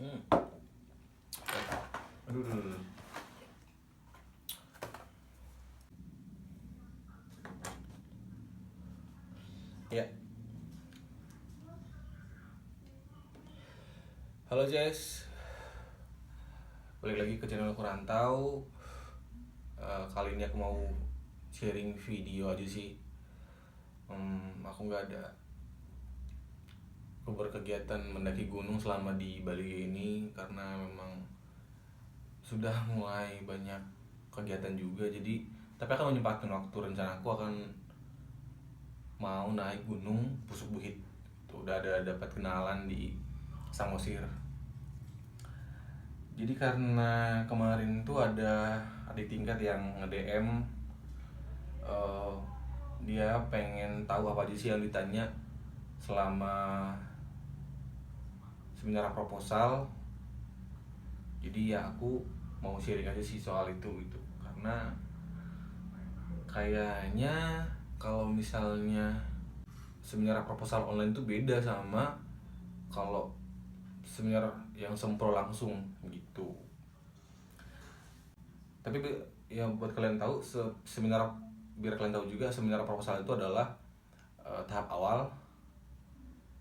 Hmm. Aduh, aduh, aduh. Ya, halo Jess, balik lagi ke channel Kurantau. Kali ini aku mau sharing video aja sih. Aku berkegiatan mendaki gunung selama di Bali ini karena memang sudah mulai banyak kegiatan juga. Jadi, tapi akan menyempatkan waktu. Rencana aku akan mau naik gunung Pusuk Buhit. Tuh udah ada dapat kenalan di Samosir. Jadi karena kemarin tuh ada adik tingkat yang nge-DM, eh, dia pengen tahu apa aja sih yang ditanya selama seminar proposal. Jadi ya aku mau sharing aja sih soal itu gitu. Karena kayaknya kalau misalnya seminar proposal online tuh beda sama kalau seminar yang sempro langsung gitu. Tapi ya buat kalian tahu, seminar, biar kalian tahu juga, seminar proposal itu adalah tahap awal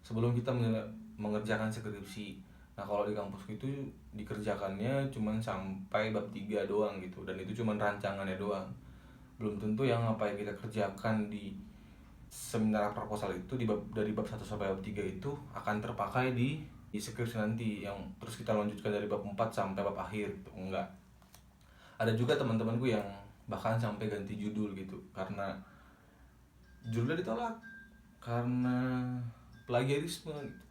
sebelum kita mengerjakan skripsi. Nah kalau di kampus itu dikerjakannya cuman sampai bab 3 doang gitu, dan itu cuman rancangannya doang. Belum tentu yang apa yang kita kerjakan di seminar proposal itu dari bab 1 sampai bab 3 itu akan terpakai di skripsi nanti, yang terus kita lanjutkan dari bab 4 sampai bab akhir gitu. Enggak. Ada juga teman-temanku yang bahkan sampai ganti judul gitu karena judulnya ditolak karena plagiarisme gitu.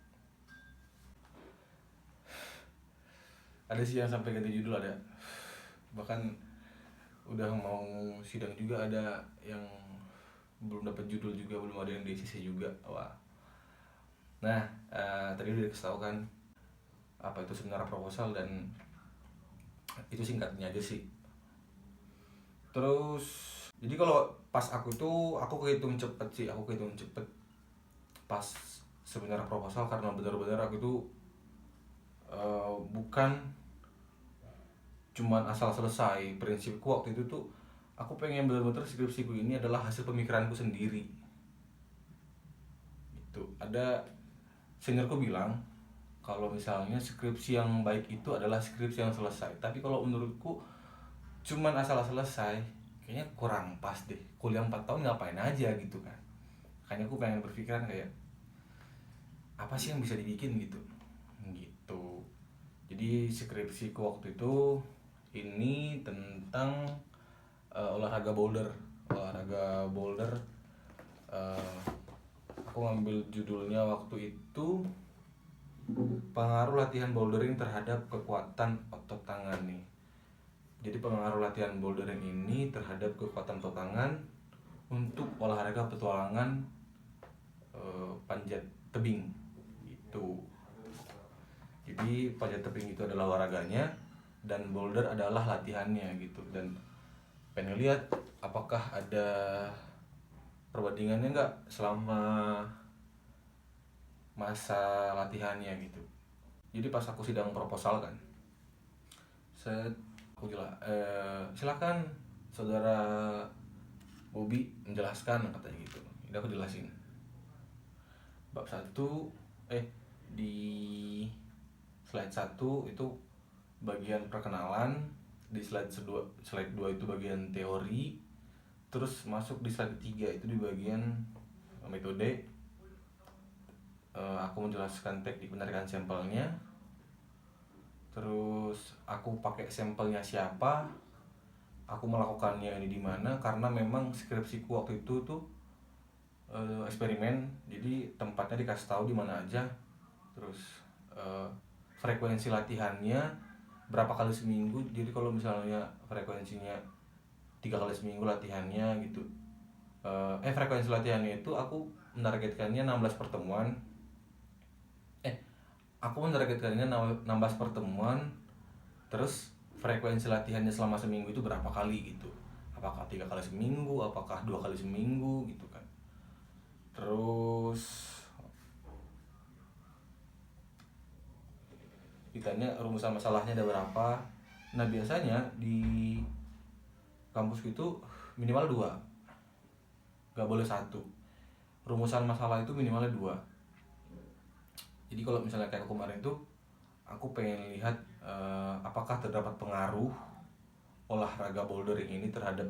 Ada sih yang sampai ganti judul, ada bahkan udah mau sidang juga ada yang belum dapat judul juga, belum ada yang DCC juga. Wah. Nah, tadi udah dikasih tahu kan apa itu seminar proposal, dan itu singkatnya aja sih. Terus jadi kalau pas aku kehitung cepet sih, pas seminar proposal, karena benar-benar aku tuh bukan cuman asal selesai. Prinsipku waktu itu tuh aku pengen benar-benar skripsiku ini adalah hasil pemikiranku sendiri. Itu ada seniorku bilang kalau misalnya skripsi yang baik itu adalah skripsi yang selesai. Tapi kalau menurutku cuman asal selesai kayaknya kurang pas deh. Kuliah 4 tahun ngapain aja gitu kan. Makanya aku pengen berpikiran kayak apa sih yang bisa dibikin gitu. Gitu. Jadi skripsiku waktu itu ini tentang olahraga boulder. Olahraga boulder, eh, aku ngambil judulnya waktu itu pengaruh latihan bouldering terhadap kekuatan otot tangan nih. Jadi pengaruh latihan bouldering ini terhadap kekuatan otot tangan untuk olahraga petualangan panjat tebing itu. Jadi panjat tebing itu adalah olahraganya dan boulder adalah latihannya gitu. Dan pengen lihat apakah ada perbandingannya nggak selama masa latihannya gitu. Jadi pas aku sidang proposal kan, aku silakan saudara Bobby menjelaskan, katanya gitu. Jadi aku jelasin bab 1, di slide 1 itu bagian perkenalan, di slide 2 itu bagian teori, terus masuk di slide 3 itu di bagian metode. Aku menjelaskan teknik penarikan sampelnya, terus aku pakai sampelnya siapa, aku melakukannya ini di mana, karena memang skripsiku waktu itu tuh eksperimen. Jadi tempatnya dikasih tahu di mana aja, terus frekuensi latihannya berapa kali seminggu. Jadi kalau misalnya frekuensinya 3 kali seminggu latihannya gitu, frekuensi latihannya itu aku menargetkannya 16 pertemuan. Aku menargetkannya 16 pertemuan. Terus frekuensi latihannya selama seminggu itu berapa kali gitu, apakah 3 kali seminggu, apakah 2 kali seminggu gitu kan. Terus ditanya ditanya rumusan masalahnya ada berapa. Nah biasanya di kampus itu minimal 2, gak boleh 1. Rumusan masalah itu minimalnya 2. Jadi kalau misalnya kayak kemarin tuh aku pengen lihat apakah terdapat pengaruh olahraga bouldering ini terhadap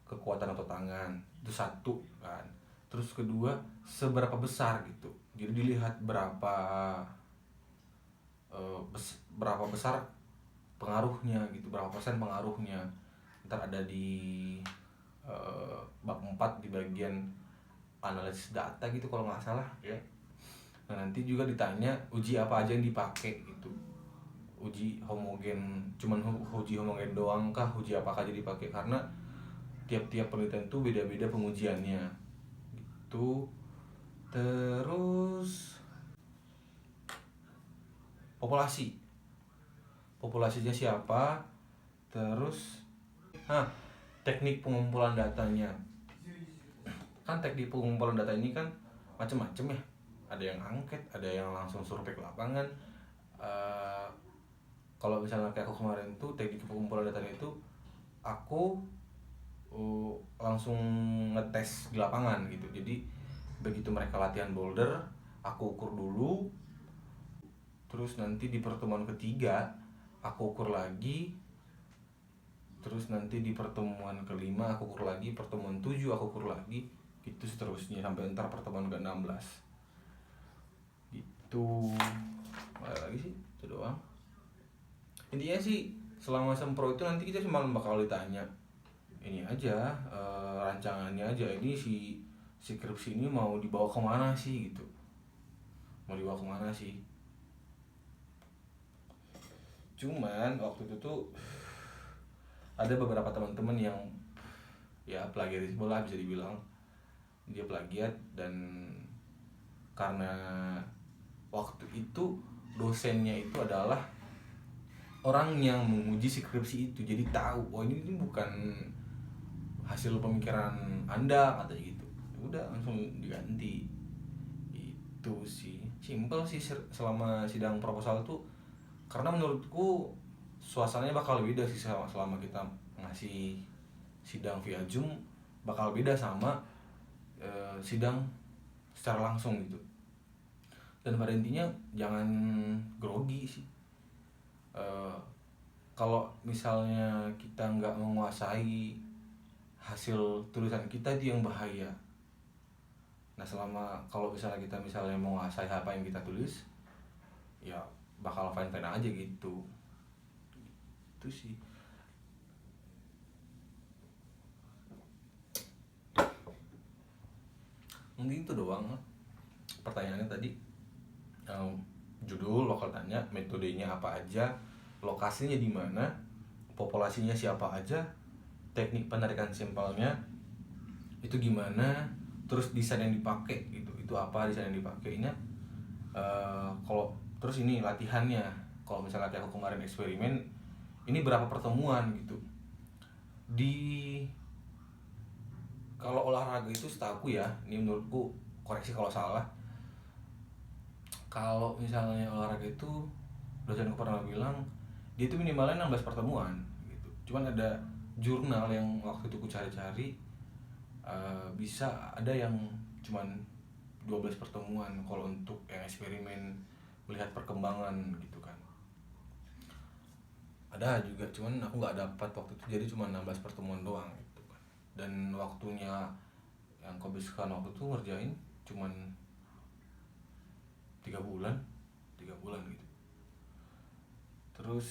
kekuatan otot tangan, itu 1 kan. Terus kedua, seberapa besar gitu. Jadi dilihat berapa besar pengaruhnya gitu, berapa persen pengaruhnya. Ntar ada di bab 4 di bagian analisis data gitu kalau nggak salah ya. Nah nanti juga ditanya uji apa aja yang dipakai gitu. Uji homogen, cuman uji homogen doang kah, uji apa aja dipakai, karena tiap-tiap penelitian tuh beda-beda pengujiannya gitu. Terus populasinya siapa, terus teknik pengumpulan datanya. Kan teknik pengumpulan data ini kan macem-macem ya, ada yang angket, ada yang langsung survei ke lapangan. Kalau misalnya kayak aku kemarin tuh teknik pengumpulan datanya itu aku langsung ngetes di lapangan gitu. Jadi begitu mereka latihan boulder, aku ukur dulu, terus nanti di pertemuan ketiga aku ukur lagi, terus nanti di pertemuan kelima aku ukur lagi, pertemuan 7 aku ukur lagi, gitu seterusnya sampai ntar pertemuan ke-16 gitu. Ada lagi sih, itu doang. Intinya sih selama sempro itu nanti kita cuma bakal ditanya ini aja, rancangannya aja, ini si skripsi ini mau dibawa kemana sih gitu, mau dibawa kemana sih. Cuman waktu itu tuh ada beberapa teman-teman yang ya plagiarisme lah bisa dibilang, dia plagiat. Dan karena waktu itu dosennya itu adalah orang yang menguji skripsi itu, jadi tahu oh ini bukan hasil pemikiran Anda katanya gitu. Udah langsung diganti. Itu sih simple sih selama sidang proposal tuh, karena menurutku suasananya bakal beda sih selama kita ngasih sidang via Zoom, bakal beda sama sidang secara langsung gitu. Dan pada intinya jangan grogi sih. Kalau misalnya kita nggak menguasai hasil tulisan kita, itu yang bahaya. Nah kalau misalnya kita menguasai apa yang kita tulis, ya bakal fine-fine aja gitu. Itu sih. Mungkin itu doang pertanyaannya tadi. Judul bakal tanya metodenya apa aja, lokasinya di mana, populasinya siapa aja, teknik penarikan sampelnya itu gimana, terus desain yang dipakai gitu, itu apa desain yang dipakainya. Kalau terus ini latihannya, kalau misalnya kayak aku kemarin eksperimen, ini berapa pertemuan gitu. Kalau olahraga itu setahu ya, ini menurutku, koreksi kalau salah, kalau misalnya olahraga itu dosenku pernah bilang dia itu minimalnya 16 pertemuan gitu. Cuman ada jurnal yang waktu itu ku cari-cari, bisa ada yang cuman 12 pertemuan kalau untuk yang eksperimen melihat perkembangan gitu kan. Ada juga, cuman aku nggak dapat waktu itu, jadi cuma 16 pertemuan doang gitu kan. Dan waktunya yang kau habiskan waktu itu ngerjain cuman 3 bulan gitu. Terus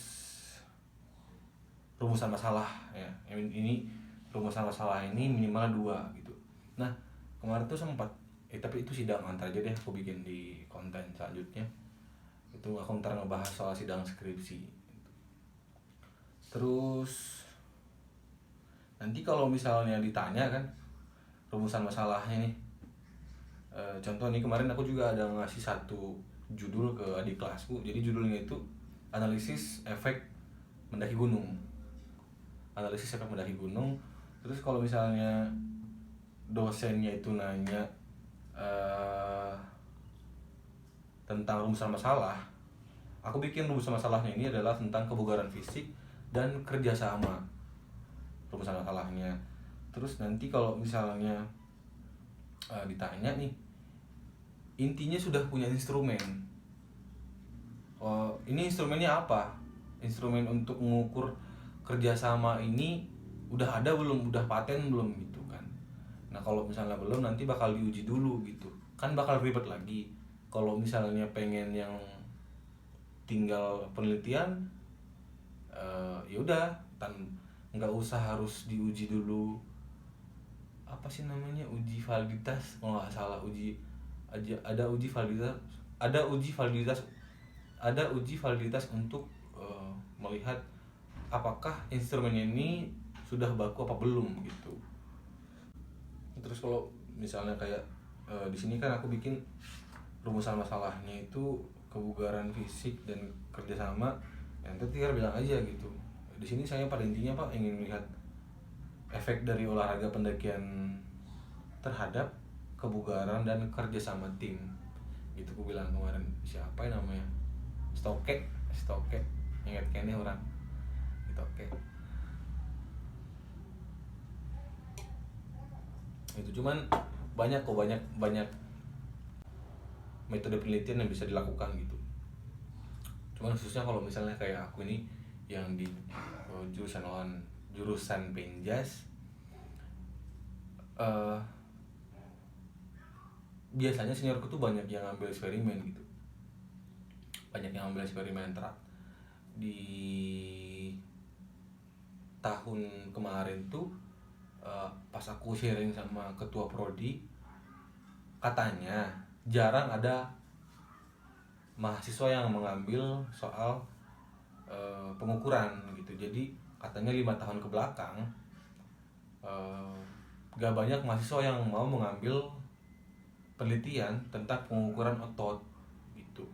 rumusan masalah ya, ini rumusan masalah ini minimal 2 gitu. Nah kemarin tuh sempat tapi itu sidang antar aja deh, aku bikin di konten selanjutnya itu aku ntar ngebahas soal sidang skripsi. Terus nanti kalau misalnya ditanya kan rumusan masalahnya nih, contoh nih kemarin aku juga ada ngasih satu judul ke adik kelasku, jadi judulnya itu analisis efek mendaki gunung. Terus kalau misalnya dosennya itu nanya tentang rumusan masalah, Aku bikin rumusan masalahnya ini adalah tentang kebugaran fisik dan kerjasama, rumusan masalahnya. Terus nanti kalau misalnya ditanya nih, intinya sudah punya instrumen. Ini instrumennya apa? Instrumen untuk mengukur kerjasama ini udah ada belum? Udah paten belum gitu kan? Nah kalau misalnya belum, nanti bakal diuji dulu gitu. Kan bakal ribet lagi. Kalau misalnya pengen yang tinggal penelitian, ya udah, nggak usah harus diuji dulu. Apa sih namanya, uji validitas kalau nggak salah, ada uji validitas, ada uji validitas ada uji validitas untuk melihat apakah instrumennya ini sudah baku apa belum gitu. Terus kalau misalnya kayak di sini kan aku bikin rumusan masalahnya itu kebugaran fisik dan kerjasama, yang nanti tinggal bilang aja gitu. Di sini saya pada intinya Pak ingin melihat efek dari olahraga pendakian terhadap kebugaran dan kerjasama tim. Gitu aku bilang kemarin, siapa yang namanya, Stoke, ingat kayaknya orang Stoke. Itu cuman banyak kok, banyak metode penelitian yang bisa dilakukan gitu. Cuman khususnya kalau misalnya kayak aku ini yang di jurusan Penjas, biasanya seniorku tuh banyak yang ngambil eksperimen gitu, banyak yang ngambil eksperimen di tahun kemarin tuh. Pas aku sharing sama ketua prodi, katanya jarang ada mahasiswa yang mengambil soal pengukuran gitu. Jadi katanya 5 tahun ke belakang gak banyak mahasiswa yang mau mengambil penelitian tentang pengukuran otot gitu.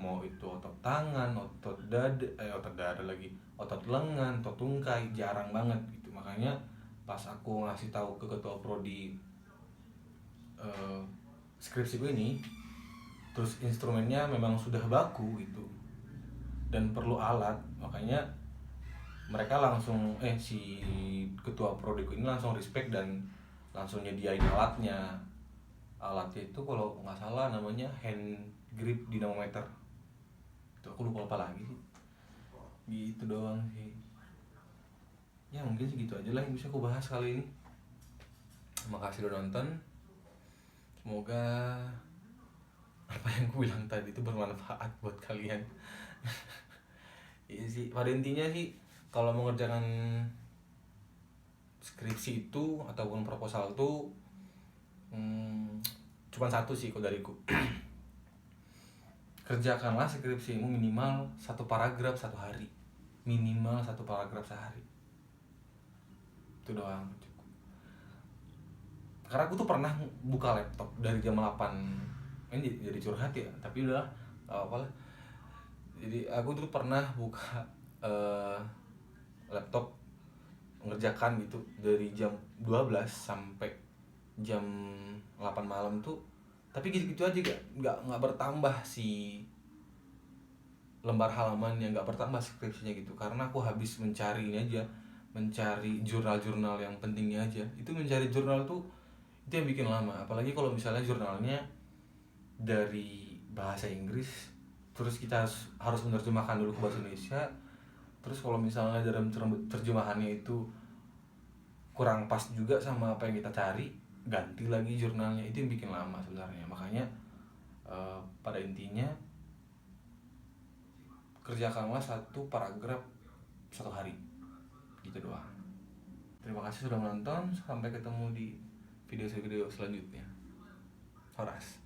Mau itu otot tangan, otot dada lagi, otot lengan, otot tungkai, jarang banget gitu. Makanya pas aku ngasih tahu ke ketua prodi skripsiku ini, terus instrumennya memang sudah baku gitu dan perlu alat, makanya mereka langsung si ketua prodiku ini langsung respect dan langsung nyediain alatnya itu kalau nggak salah namanya hand grip dynamometer. Itu aku lupa apa lagi sih, gitu doang sih. Ya mungkin segitu aja lah yang bisa aku bahas kali ini. Makasih udah nonton, semoga apa yang aku bilang tadi itu bermanfaat buat kalian. Iya sih, pada intinya sih kalau mengerjakan skripsi itu ataupun proposal itu cuma satu sih kok dariku. Kerjakanlah skripsimu minimal 1 paragraf 1 hari, minimal 1 paragraf sehari, itu doang cukup. Karena aku tuh pernah buka laptop dari jam 8, ini jadi curhat ya, tapi udah gak apa-apa lah. Jadi aku tuh pernah buka laptop mengerjakan gitu dari jam 12 sampai jam 8 malam tuh, tapi gitu-gitu aja, nggak bertambah si lembar halaman yang nggak bertambah skripsinya gitu, karena aku habis mencari ini aja, mencari jurnal-jurnal yang pentingnya aja. Itu mencari jurnal tuh itu yang bikin lama, apalagi kalau misalnya jurnalnya dari bahasa Inggris terus kita harus menerjemahkan dulu ke bahasa Indonesia. Terus kalau misalnya dalam terjemahannya itu kurang pas juga sama apa yang kita cari, ganti lagi jurnalnya, itu yang bikin lama sebenarnya. Makanya pada intinya kerjakanlah 1 paragraf 1 hari, gitu doang. Terima kasih sudah menonton, sampai ketemu di video selanjutnya. Horas.